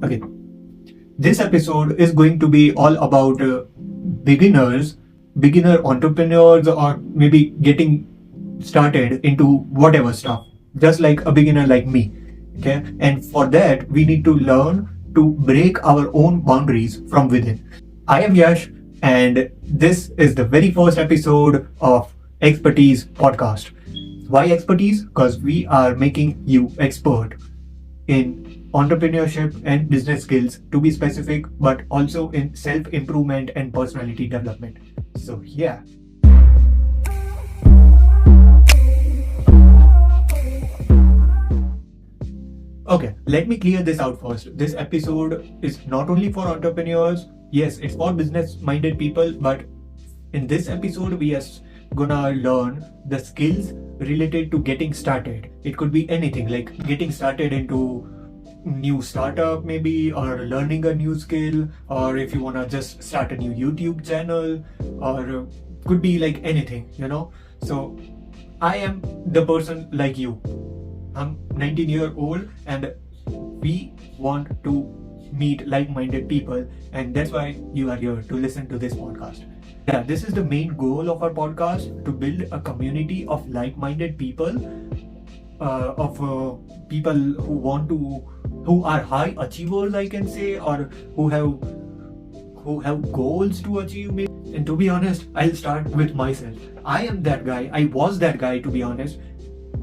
Okay, this episode is going to be all about beginner entrepreneurs, or maybe getting started into whatever stuff, just like a beginner like me. Okay, and for that, we need to learn to break our own boundaries from within. I am Yash, and this is the very first episode of Expertise Podcast. Why expertise? Because we are making you expert in entrepreneurship and business skills, to be specific, but also in self improvement and personality development. So, yeah. Okay, let me clear this out first. This episode is not only for entrepreneurs, yes, it's for business minded people, but in this episode, we are gonna learn the skills related to getting started. It could be anything like getting started into new startup maybe, or learning a new skill, or if you want to just start a new YouTube channel, or could be like anything. So I am the person like you. I'm 19-year-old, and we want to meet like-minded people, and that's why you are here to listen to this podcast. Yeah, this is the main goal of our podcast, to build a community of like-minded people, of people who are high achievers, I can say, or who have goals to achieve. Maybe. And to be honest, I'll start with myself. I am that guy. I was that guy, to be honest,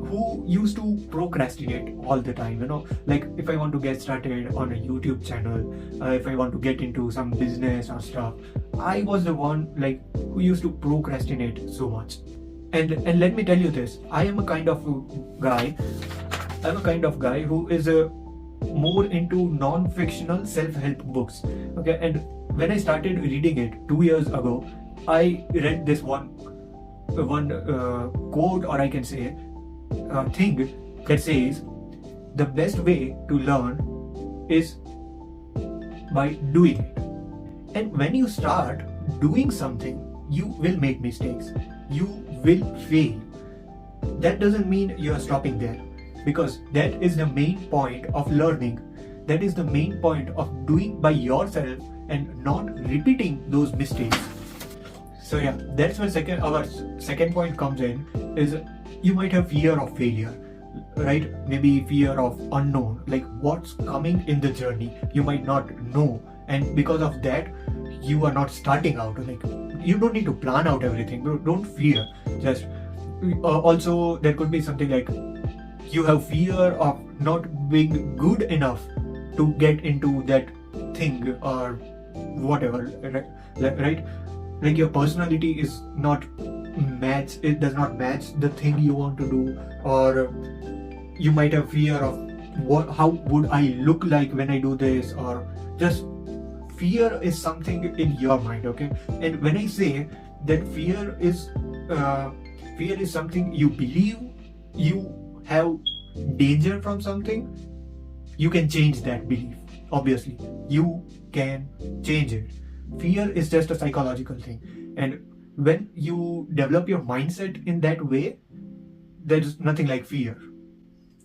who used to procrastinate all the time. Like if I want to get started on a YouTube channel, if I want to get into some business or stuff, I was the one like who used to procrastinate so much. And let me tell you this, I am a kind of guy who is more into non-fictional self-help books. Okay, and when I started reading it 2 years ago, I read this one quote, or I can say thing that says the best way to learn is by doing it. And when you start doing something, you will make mistakes, you will fail. That doesn't mean you're stopping there, because that is the main point of learning. That is the main point of doing by yourself and not repeating those mistakes. So yeah, that's where our second point comes in, is you might have fear of failure, right? Maybe fear of unknown, like what's coming in the journey. You might not know, and because of that, you are not starting out. Like you don't need to plan out everything. Don't fear. Just also there could be something like you have fear of not being good enough to get into that thing or whatever, right? Like your personality is not it does not match the thing you want to do, or you might have fear of how would I look like when I do this, or just fear is something in your mind. Okay, and when I say that fear is something you believe you have danger from something, you can change that belief. Obviously, you can change it. Fear is just a psychological thing, and when you develop your mindset in that way, there's nothing like fear.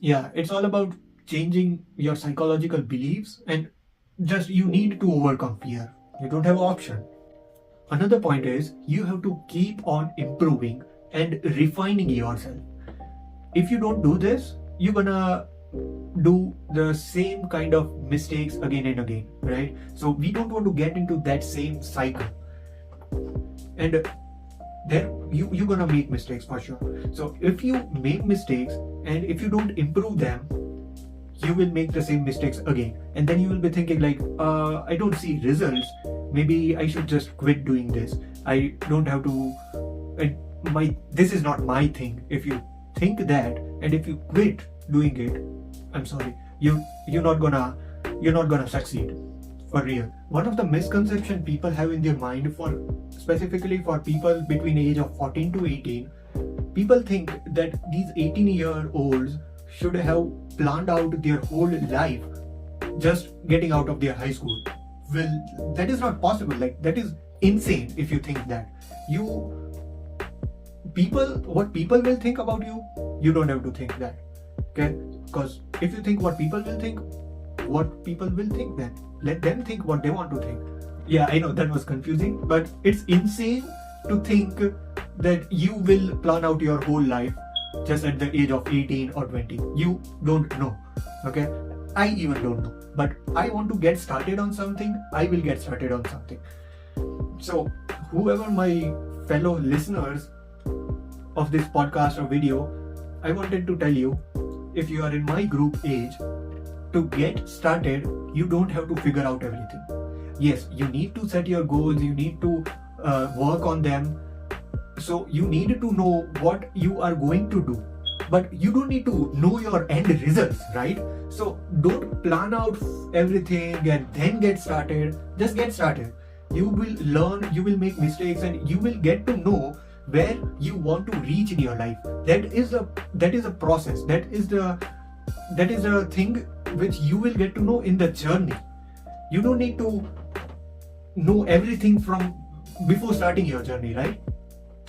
Yeah, it's all about changing your psychological beliefs, and just you need to overcome fear. You don't have an option. Another point is you have to keep on improving and refining yourself. If you don't do this, you're gonna do the same kind of mistakes again and again, right? So we don't want to get into that same cycle, and then you're gonna make mistakes for sure. So if you make mistakes and if you don't improve them, you will make the same mistakes again, and then you will be thinking like, I don't see results, maybe I should just quit doing this. I don't have to, this is not my thing. If you think that, and if you quit doing it, I'm sorry, you're not gonna succeed for real. One of the misconceptions people have in their mind, specifically for people between age of 14 to 18, people think that these 18-year-olds should have planned out their whole life just getting out of their high school. Well, that is not possible. Like, that is insane if you think that. What people will think about you, you don't have to think that. Okay? Because if you think what people will think, what people will think then. Let them think what they want to think. Yeah, I know that was confusing, but it's insane to think that you will plan out your whole life just at the age of 18 or 20. You don't know. Okay? I even don't know. But I want to get started on something, I will get started on something. So, whoever my fellow listeners of this podcast or video, I wanted to tell you, if you are in my group age, to get started, you don't have to figure out everything. Yes, you need to set your goals, you need to work on them. So you need to know what you are going to do, but you don't need to know your end results, right? So don't plan out everything and then get started. Just get started. You will learn, you will make mistakes, and you will get to know where you want to reach in your life. That is a process. That is a thing which you will get to know in the journey. You don't need to know everything from before starting your journey, right?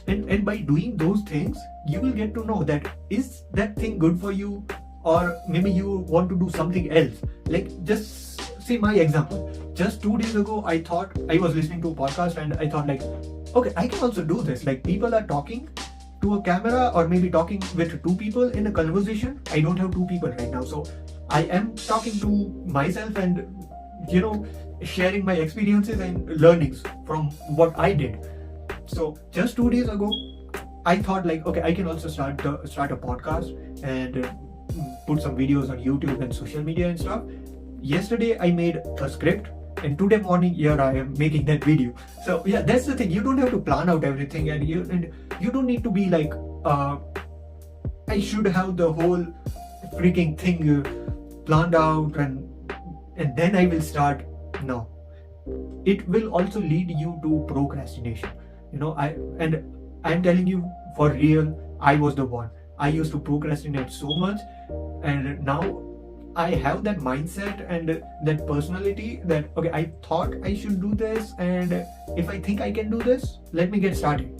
And by doing those things, you will get to know that is that thing good for you, or maybe you want to do something else. Like, just say my example. Just 2 days ago, I thought, I was listening to a podcast and I thought like, okay, I can also do this. Like, people are talking to a camera or maybe talking with two people in a conversation. I don't have two people right now. So I am talking to myself and, sharing my experiences and learnings from what I did. So just 2 days ago, I thought like, okay, I can also start a podcast and put some videos on YouTube and social media and stuff. Yesterday, I made a script, and today morning, here I am making that video. So yeah, that's the thing. You don't have to plan out everything, and you don't need to be like, I should have the whole freaking thing planned out and then I will start. No, it will also lead you to procrastination. I'm telling you for real, I was the one. I used to procrastinate so much, and now I have that mindset and that personality that, okay, I thought I should do this, and if I think I can do this, let me get started.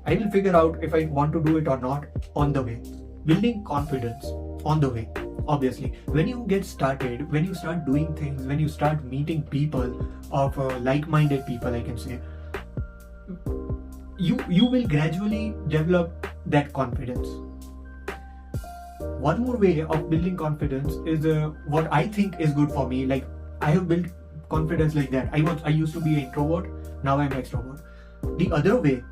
I will figure out if I want to do it or not on the way. Building confidence on the way. Obviously, when you get started, when you start doing things, when you start meeting people of like-minded people, I can say, you will gradually develop that confidence. One more way of building confidence is what I think is good for me. Like, I have built confidence like that. I used to be an introvert, now I'm extrovert. The other way,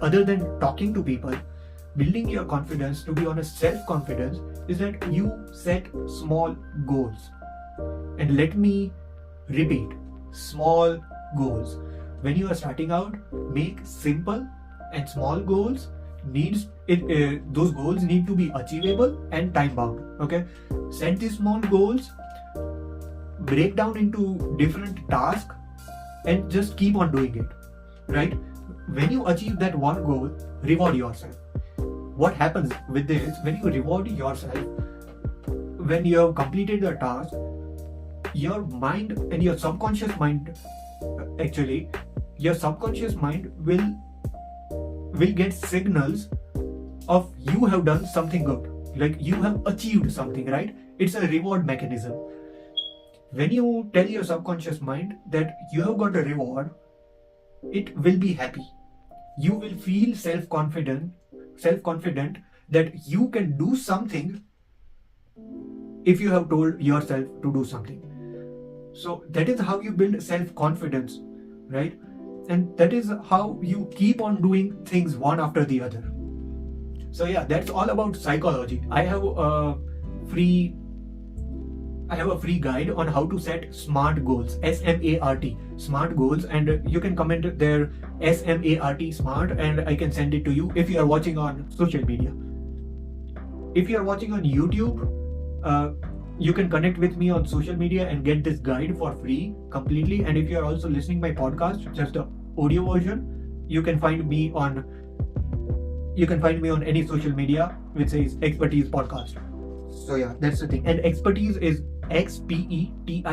other than talking to people, building your confidence to be on a self-confidence is that you set small goals. And let me repeat, small goals. When you are starting out, make simple and small goals. Those goals need to be achievable and time bound. Okay, set these small goals, break down into different tasks, and just keep on doing it. Right? When you achieve that one goal, reward yourself. What happens with this, when you reward yourself, when you have completed the task, your mind and your subconscious mind, your subconscious mind will get signals of you have done something good, like you have achieved something, right? It's a reward mechanism. When you tell your subconscious mind that you have got a reward, it will be happy. You will feel self-confident that you can do something if you have told yourself to do something. So that is how you build self-confidence, right? And that is how you keep on doing things one after the other. So yeah, that's all about psychology. I have a free guide on how to set SMART goals, SMART, SMART goals, and you can comment there SMART, SMART, and I can send it to you if you are watching on social media. If you are watching on YouTube, you can connect with me on social media and get this guide for free completely. And if you are also listening my podcast, just the audio version, you can find me on any social media which says Expertise Podcast. So yeah, that's the thing. And expertise is XPETISE.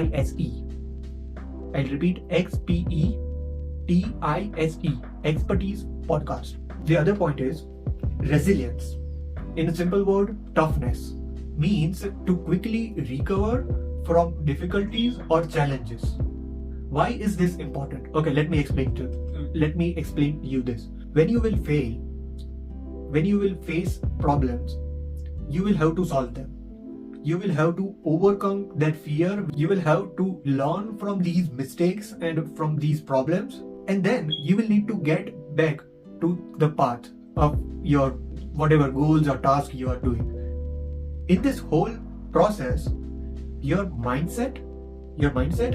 I'll repeat, XPETISE, Expertise Podcast. The other point is resilience. In a simple word, toughness means to quickly recover from difficulties or challenges. Why is this important? Okay, let me explain you this. When you will fail, when you will face problems, you will have to solve them. You will have to overcome that fear. You will have to learn from these mistakes and from these problems, and then you will need to get back to the path of your whatever goals or task you are doing. In this whole process, your mindset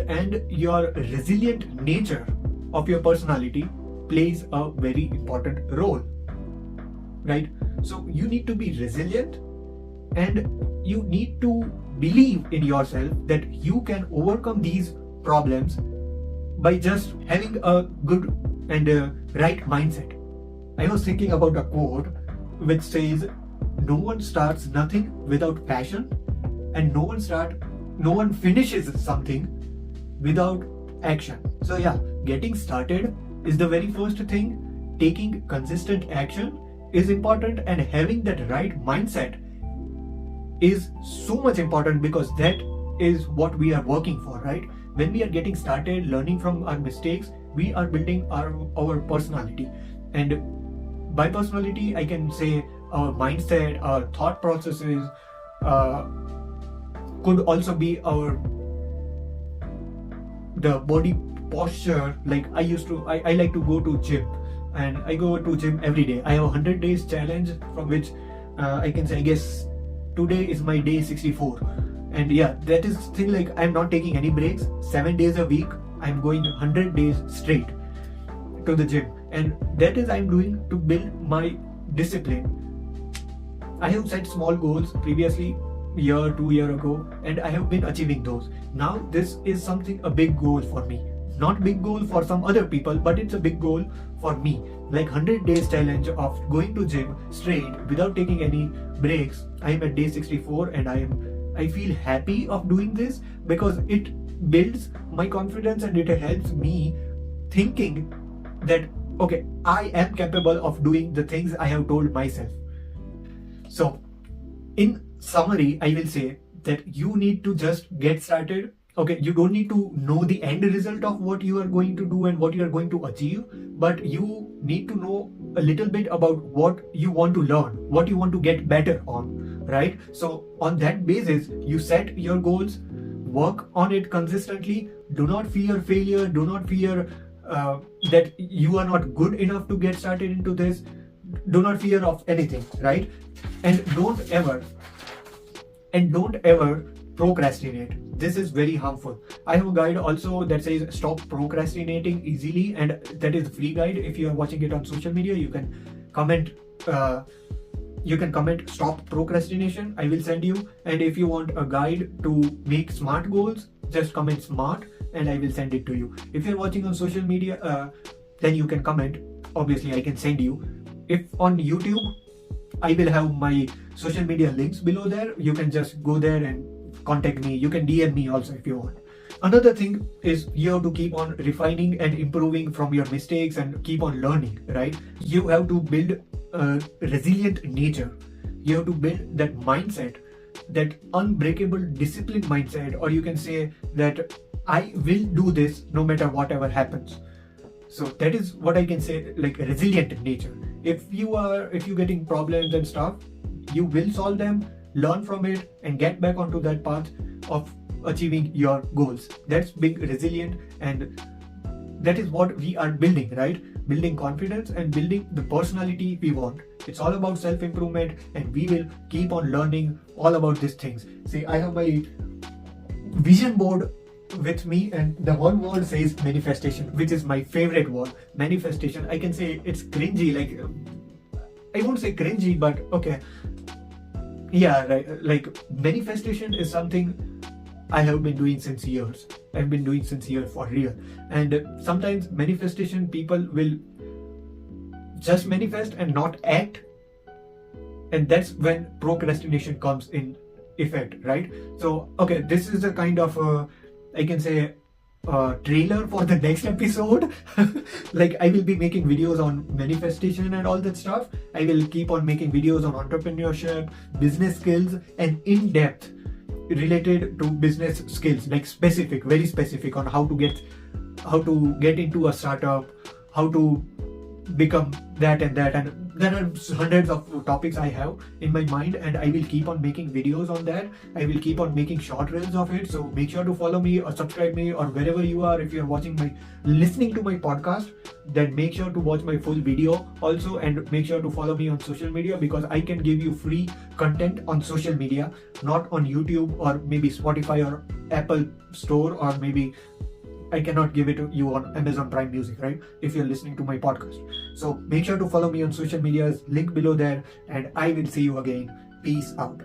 and your resilient nature of your personality plays a very important role, right? So you need to be resilient, and you need to believe in yourself that you can overcome these problems by just having a good and right mindset. I was thinking about a quote which says, "No one starts nothing without passion, and no one finishes something without action." So yeah, getting started is the very first thing. Taking consistent action is important, and having that right mindset is so much important, because that is what we are working for, right? When we are getting started learning from our mistakes, we are building our personality. And by personality, I can say our mindset, our thought processes, could also be the body posture. Like I like to go to gym, and I go to gym every day. I have a 100 days challenge, from which I can say, I guess today is my day 64. And yeah, that is thing, like I'm not taking any breaks. 7 days a week, I'm going 100 days straight to the gym, and that is I'm doing to build my discipline. I have set small goals previously, 2 years ago, and I have been achieving those. Now this is a big goal for me. Not big goal for some other people, but it's a big goal for me. Like 100 days challenge of going to gym straight without taking any breaks. I am at day 64, and I feel happy of doing this, because it builds my confidence, and it helps me thinking that okay, I am capable of doing the things I have told myself. So in summary, I will say that you need to just get started. Okay, you don't need to know the end result of what you are going to do and what you are going to achieve, but you need to know a little bit about what you want to learn, what you want to get better on, right? So on that basis, you set your goals, work on it consistently. Do not fear failure. Do not fear that you are not good enough to get started into this. Do not fear of anything, right? And don't ever procrastinate. This is very harmful. I have a guide also that says stop procrastinating easily, and that is a free guide. If you are watching it on social media, you can comment stop procrastination. I will send you. And if you want a guide to make smart goals, just comment smart and I will send it to you. If you're watching on social media, then you can comment. Obviously I can send you. If on YouTube, I will have my social media links below there. You can just go there and contact me. You can DM me also if you want. Another thing is you have to keep on refining and improving from your mistakes and keep on learning, right? You have to build a resilient nature. You have to build that mindset, that unbreakable discipline mindset, or you can say that I will do this no matter whatever happens. So that is what I can say, like resilient nature. If you're getting problems and stuff, you will solve them, learn from it, and get back onto that path of achieving your goals. That's being resilient, and that is what we are building, right? Building confidence and building the personality we want. It's all about self-improvement, and we will keep on learning all about these things. See, I have my vision board with me, and the one word says manifestation, which is my favorite word. Manifestation, I can say it's cringy, like I won't say cringy, but okay, yeah, right. Like manifestation is something I have been doing since years. I've been doing since years for real. And sometimes manifestation people will just manifest and not act, and that's when procrastination comes in effect, right? So okay, this is a kind of I can say trailer for the next episode. Like I will be making videos on manifestation and all that stuff. I will keep on making videos on entrepreneurship, business skills, and in-depth related to business skills, like specific, very specific on how to get into a startup, how to become that and that. And there are hundreds of topics I have in my mind, and I will keep on making videos on that. I will keep on making short reels of it. So make sure to follow me or subscribe me, or wherever you are. If you're listening to my podcast, then make sure to watch my full video also, and make sure to follow me on social media, because I can give you free content on social media, not on YouTube or maybe Spotify or Apple Store, or maybe I cannot give it to you on Amazon Prime Music, right? If you're listening to my podcast. So make sure to follow me on social media, link below there, and I will see you again. Peace out.